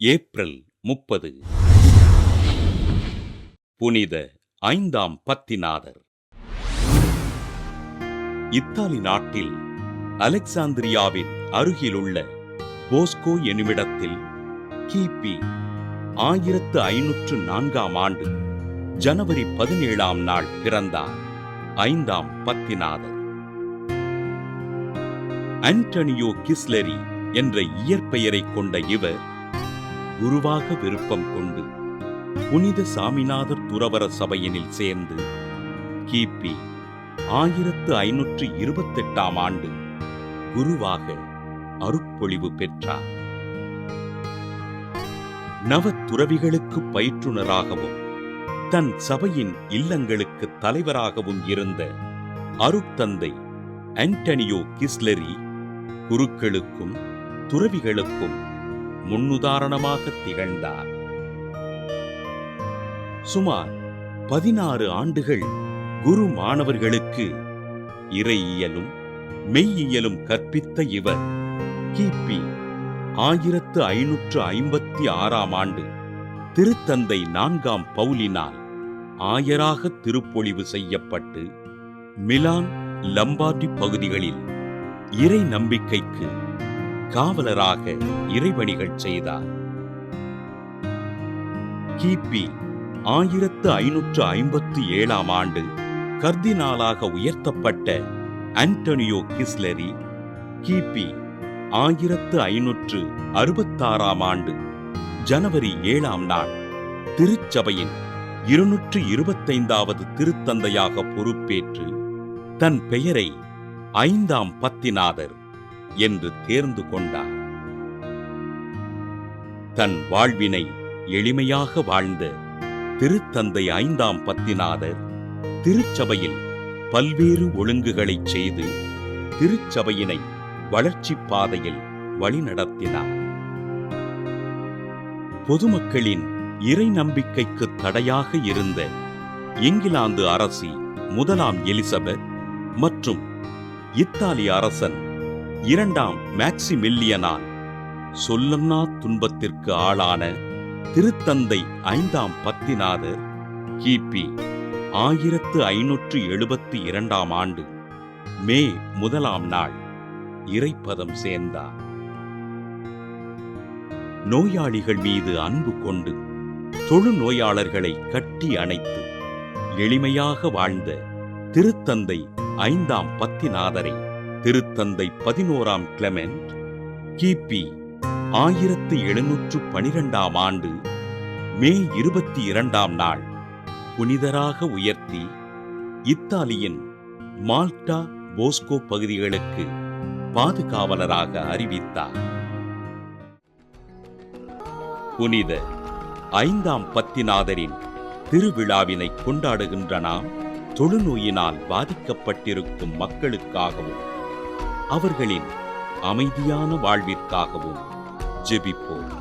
April 30 புனித 5ஆம் பத்திநாதர். Italy நாட்டில் அலெக்சாந்திரியாவின் அருகிலுள்ள போஸ்கோ எனுமிடத்தில் கிபி 1504ஆம் ஆண்டு ஜனவரி 17ஆம் நாள் பிறந்தார் 5ஆம் பத்திநாதர். ஆண்டனியோ கிஸ்லெரி என்ற இயற்பெயரை கொண்ட இவர் குருவாக விருப்பம் கொண்டு புனித சாமிநாதர் துறவற சபையினில் சேர்ந்து கிபி 1528ஆம் ஆண்டு குருவாக அருட்பொழிவு பெற்றார். நவத்துறவிகளுக்கு பயிற்றுனராகவும் தன் சபையின் இல்லங்களுக்கு தலைவராகவும் இருந்த அருட்தந்தை ஆண்டனியோ கிஸ்லெரி குருக்களுக்கும் துறவிகளுக்கும் முன்னுதாரணமாக திகழ்ந்தார். சுமார் 16 ஆண்டுகள் குரு மாணவர்களுக்கு இறையியலும் மெய்யியலும் கற்பித்த இவர் கிபி 1556ஆம் ஆண்டு திருத்தந்தை 4ஆம் பவுலினால் ஆயராக திருப்பொழிவு செய்யப்பட்டு மிலான் லம்பார்டி பகுதிகளில் இறை நம்பிக்கைக்கு காவலராக இறைபணிகள் செய்தார். கிபி 1557ஆம் ஆண்டு கர்தினாலாக உயர்த்தப்பட்ட ஆண்டனியோ கிஸ்லெரி கிபி 1566ஆம் ஆண்டு ஜனவரி 7ஆம் நாள் திருச்சபையின் 225வது திருத்தந்தையாக பொறுப்பேற்று தன் பெயரை 5ஆம் பத்திநாதர் என்று தேர்ந்து கொண்டார். தன் வாழ்வினை எளிமையாக வாழ்ந்த திருத்தந்தை 5ஆம் பத்திநாதர் திருச்சபையில் பல்வேறு ஒழுங்குகளை செய்து திருச்சபையினை வளர்ச்சி பாதையில் வழிநடத்தினார். பொதுமக்களின் இறை நம்பிக்கைக்கு தடையாக இருந்த இங்கிலாந்து அரசி முதலாம் எலிசபெத் மற்றும் இத்தாலி அரசன் 2ஆம் மேக்சிமில்லியனால் சொல்லன்னா துன்பத்திற்கு ஆளான திருத்தந்தை 5ஆம் பத்திநாதர் கிபி 1572ஆம் ஆண்டு மே 1ஆம் நாள் இறைப்பதம் சேர்ந்தார். நோயாளிகள் மீது அன்பு கொண்டு தொழுநோயாளர்களை கட்டி அணைத்து எளிமையாக வாழ்ந்த திருத்தந்தை 5ஆம் பத்திநாதரை திருத்தந்தை 11ஆம் கிளெமெண்ட் கிபி 1712ஆம் ஆண்டு மே 22ஆம் நாள் புனிதராக உயர்த்தி இத்தாலியின் மால்டா போஸ்கோ பகுதிகளுக்கு பாதுகாவலராக அறிவித்தார். புனித 5ஆம் பத்திநாதரின் திருவிழாவினை கொண்டாடுகின்ற நாம் தொழுநோயினால் பாதிக்கப்பட்டிருக்கும் மக்களுக்காகவும் அவர்களின் அமைதியான வாழ்விற்காகவும் ஜெபிப்போம்.